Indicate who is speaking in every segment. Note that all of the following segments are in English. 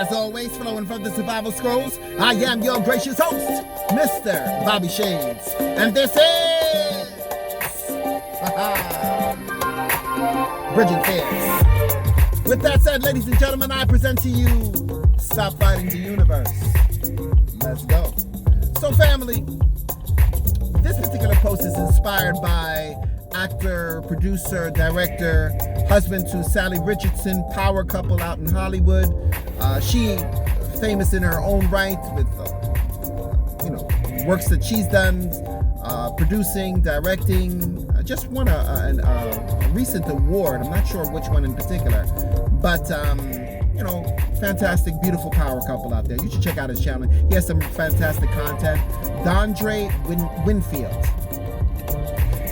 Speaker 1: As always, flowing from the Survival Scrolls, I am your gracious host, Mr. Bobby Shades. And this is... Bridging Fears. With that said, ladies and gentlemen, I present to you Stop Fighting the Universe. Let's go. So family, this particular post is inspired by actor, producer, director, husband to Sally Richardson, power couple out in Hollywood. She famous in her own right with, works that she's done, producing, directing. Just won a recent award. I'm not sure which one in particular, but fantastic, beautiful power couple out there. You should check out his channel. He has some fantastic content. Dondre Winfield.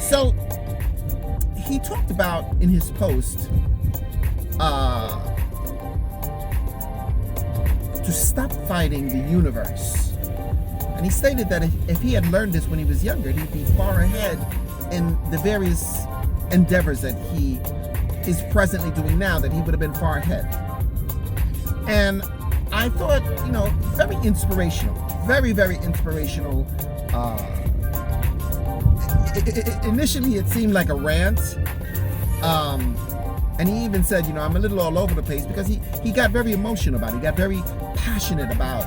Speaker 1: So he talked about in his post to stop fighting the universe. And he stated that if he had learned this when he was younger, he'd be far ahead in the various endeavors that he is presently doing now, that he would have been far ahead. And I thought, very inspirational, very, very inspirational. Initially, it seemed like a rant. And he even said, I'm a little all over the place, because he got very emotional about it. He got very passionate about,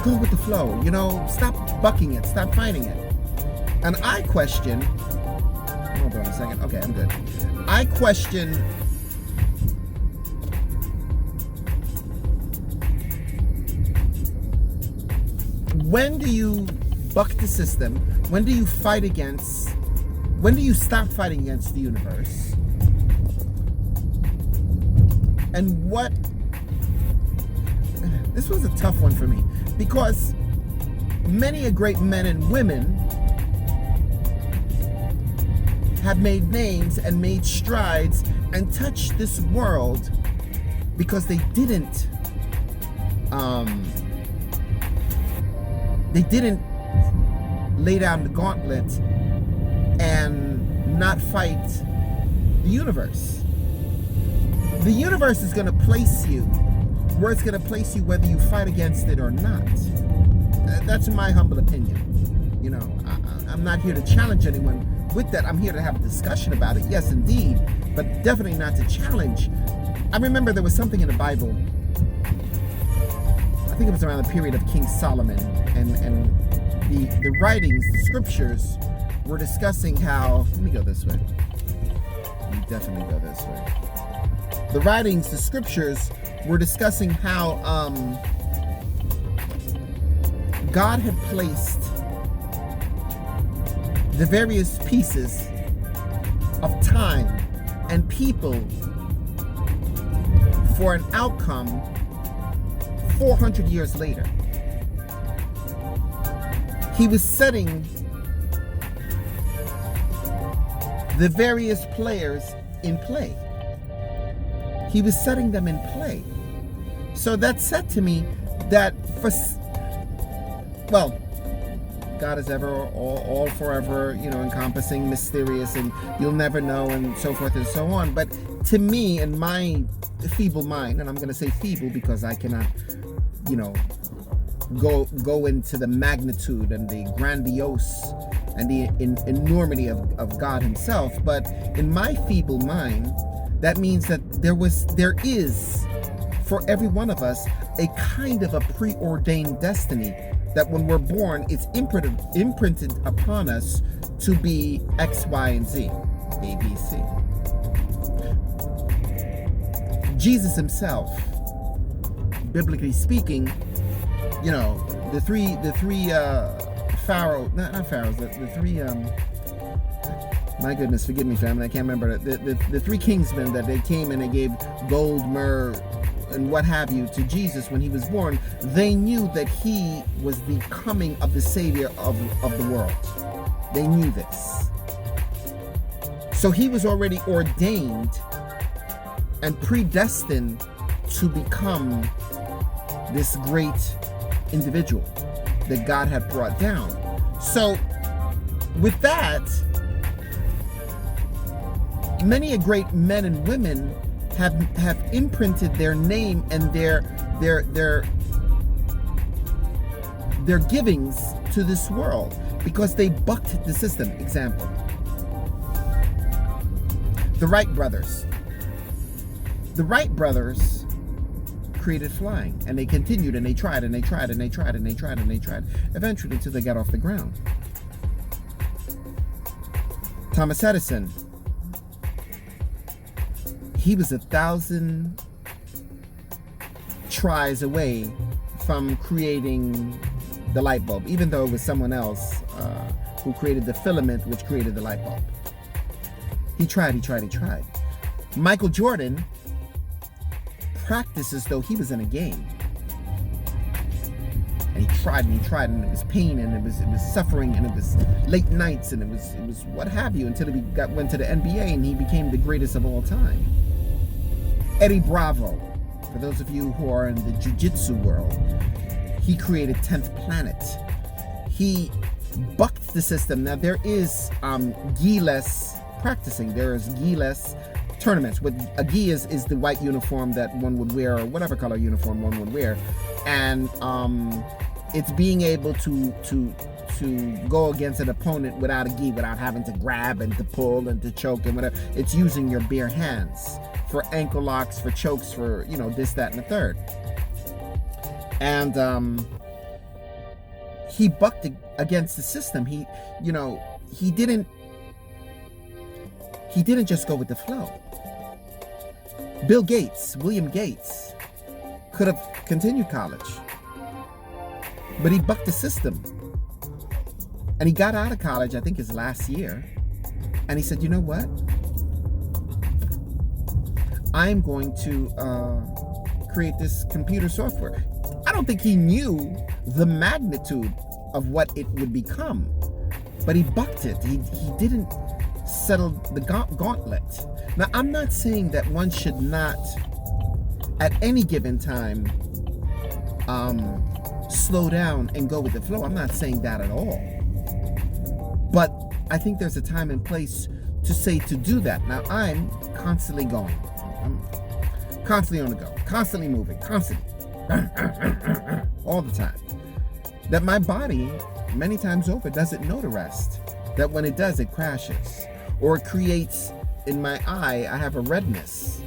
Speaker 1: go with the flow, stop bucking it, stop fighting it. And I question, hold on a second. Okay, I'm good. I question when do you buck the system? When do you stop fighting against the universe? And this was a tough one for me, because many a great men and women have made names and made strides and touched this world because they didn't lay down the gauntlet and not fight the universe. The universe is going to place you where it's going to place you, whether you fight against it or not. That's my humble opinion. I'm not here to challenge anyone with that. I'm here to have a discussion about it, yes indeed, but definitely not to challenge. I remember there was something in the Bible, I think it was around the period of King Solomon, and the writings, the scriptures were discussing how, let me go this way. Let me definitely go this way. The writings, the scriptures were discussing how God had placed the various pieces of time and people for an outcome 400 years later. He was setting the various players in play. He was setting them in play. So that said to me that God is ever, all forever, encompassing, mysterious, and you'll never know, and so forth and so on. But to me, in my feeble mind, and I'm going to say feeble because I cannot, go into the magnitude and the grandiose and the enormity of God himself, but in my feeble mind, that means that there is for every one of us a kind of a preordained destiny, that when we're born, it's imprinted upon us to be X, Y, and Z, A, B, C. Jesus himself, biblically speaking, the three pharaohs, not pharaohs, the three, my goodness, forgive me, family, I can't remember, the three kingsmen that they came and they gave gold, myrrh, and what have you to Jesus when he was born. They knew that he was the coming of the Savior of the world. They knew this. So he was already ordained and predestined to become this great individual that God had brought down. So with that, many a great men and women have imprinted their name and their givings to this world because they bucked the system. Example, the Wright brothers. The Wright brothers created flying, and they continued, and they tried, and they tried, and they tried, and they tried, and they tried, eventually until they got off the ground. Thomas Edison, he was 1,000 tries away from creating the light bulb, even though it was someone else who created the filament which created the light bulb. He tried, he tried, he tried. Michael Jordan practiced as though he was in a game. And he tried, and it was pain, and it was suffering, and it was late nights, and it was what have you, until he went to the NBA and he became the greatest of all time. Eddie Bravo, for those of you who are in the jiu-jitsu world, he created 10th Planet. He bucked the system. Now there is gi-less practicing. There is gi-less tournaments. With a gi is the white uniform that one would wear, or whatever color uniform one would wear, and it's being able to go against an opponent without a gi, without having to grab and to pull and to choke and whatever. It's using your bare hands for ankle locks, for chokes, for this, that, and the third. And he bucked against the system. He didn't just go with the flow. William Gates, could have continued college, but he bucked the system. And he got out of college, I think his last year, and he said, you know what? I'm going to create this computer software. I don't think he knew the magnitude of what it would become, but he bucked it. He didn't settle the gauntlet. Now, I'm not saying that one should not, at any given time, slow down and go with the flow. I'm not saying that at all. But I think there's a time and place to do that. Now, I'm constantly going. I'm constantly on the go, constantly moving, constantly, all the time. That my body, many times over, doesn't know to rest. That when it does, it crashes. Or it creates, in my eye, I have a redness.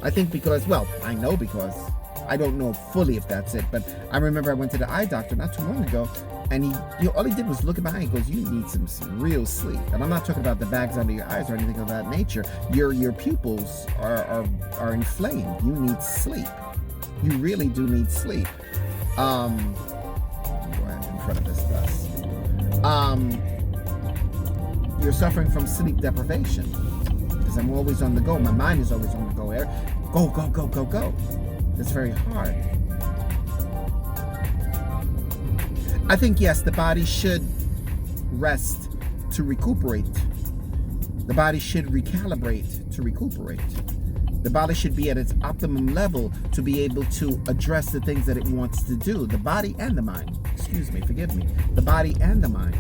Speaker 1: I think because I don't know fully if that's it, but I remember I went to the eye doctor not too long ago, and all he did was look at my eye and goes, you need some real sleep. And I'm not talking about the bags under your eyes or anything of that nature. Your pupils are inflamed. You need sleep. You really do need sleep. Go ahead in front of this bus. You're suffering from sleep deprivation, because I'm always on the go. My mind is always on the go. Go, go, go, go, go. It's very hard. I think, yes, the body should rest to recuperate. The body should recalibrate to recuperate. The body should be at its optimum level to be able to address the things that it wants to do. The body and the mind. Excuse me, forgive me. The body and the mind.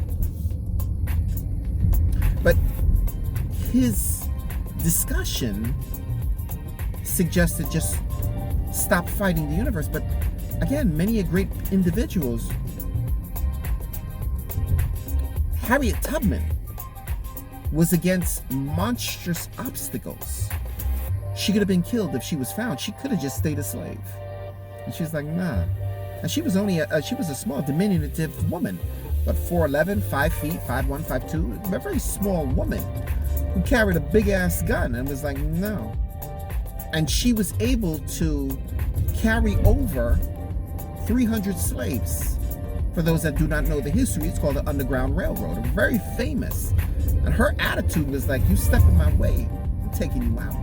Speaker 1: But his discussion suggested just stop fighting the universe. But again, many great individuals. Harriet Tubman was against monstrous obstacles. She could have been killed if she was found. She could have just stayed a slave. And she was like, nah. And she was only she was a small, diminutive woman, but 4'11", 5 feet, 5'1", 5'2", a very small woman who carried a big ass gun and was like, no. And she was able to carry over 300 slaves. For those that do not know the history, it's called the Underground Railroad. Very famous. And her attitude was like, you step in my way, I'm taking you out.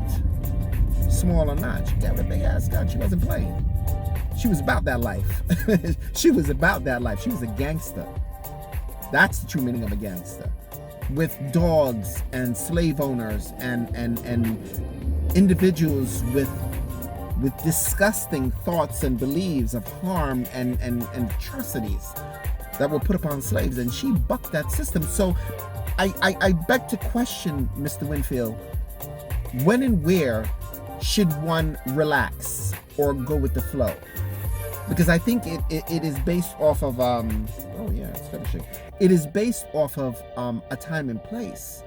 Speaker 1: Small or not, she carried a big ass gun. She wasn't playing. She was about that life. She was about that life. She was a gangster. That's the true meaning of a gangster. With dogs and slave owners and individuals with disgusting thoughts and beliefs of harm and atrocities that were put upon slaves, and she bucked that system. So I beg to question, Mr. Winfield, when and where should one relax or go with the flow? Because I think it is based off of oh yeah, it's finishing. It is based off of a time and place,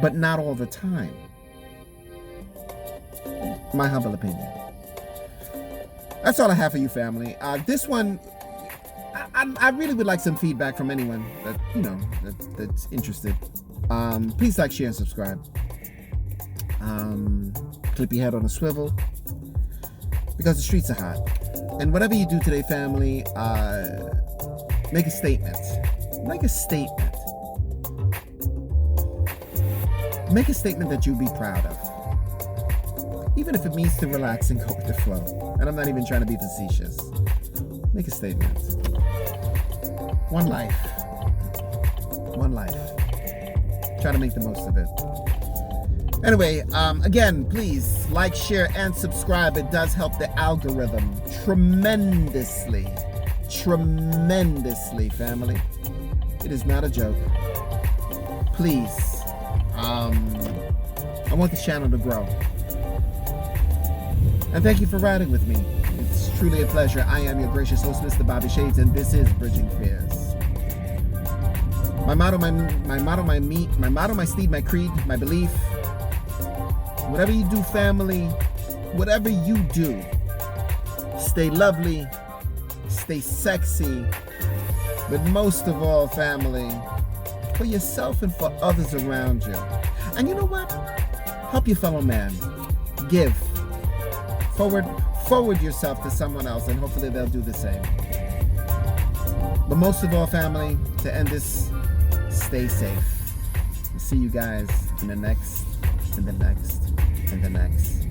Speaker 1: but not all the time. My humble opinion. That's all I have for you, family. This one, I really would like some feedback from anyone that that's interested. Please like, share, and subscribe. Clip your head on a swivel, because the streets are hot. And whatever you do today, family, make a statement. Make a statement. Make a statement that you'll be proud of. Even if it means to relax and go with the flow. And I'm not even trying to be facetious. Make a statement. One life. One life. Try to make the most of it. Anyway, again, please like, share, and subscribe. It does help the algorithm tremendously. Tremendously, family. It is not a joke. Please. I want the channel to grow. And thank you for riding with me. It's truly a pleasure. I am your gracious host, Mr. Bobby Shades, and this is Bridging Fears. My motto, my steed, my creed, my belief. Whatever you do, family, whatever you do, stay lovely, stay sexy, but most of all, family, for yourself and for others around you. And you know what? Help your fellow man. Give. Forward yourself to someone else, and hopefully they'll do the same. But most of all, family, to end this, stay safe. See you guys in the next, and the next, and the next.